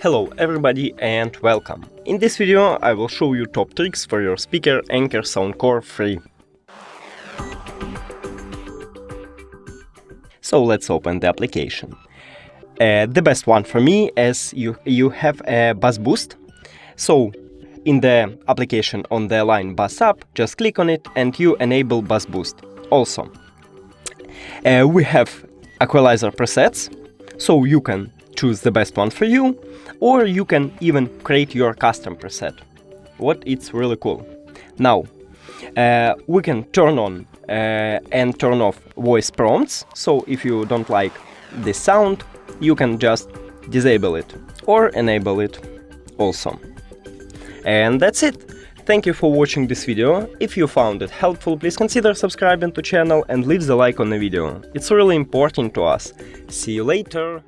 Hello everybody and welcome. In this video I will show you top tricks for your speaker Anker Soundcore 3. So let's open the application. The best one for me is you have a bass boost. So in the application on the line bass up, just click on it and you enable bass boost. Also, we have equalizer presets, so you can choose the best one for you, or you can even create your custom preset. It's really cool. Now, we can turn on and turn off voice prompts, so if you don't like the sound, you can just disable it or enable it also. And that's it. Thank you for watching this video. If you found it helpful, please consider subscribing to channel and leave the like on the video. It's really important to us. See you later!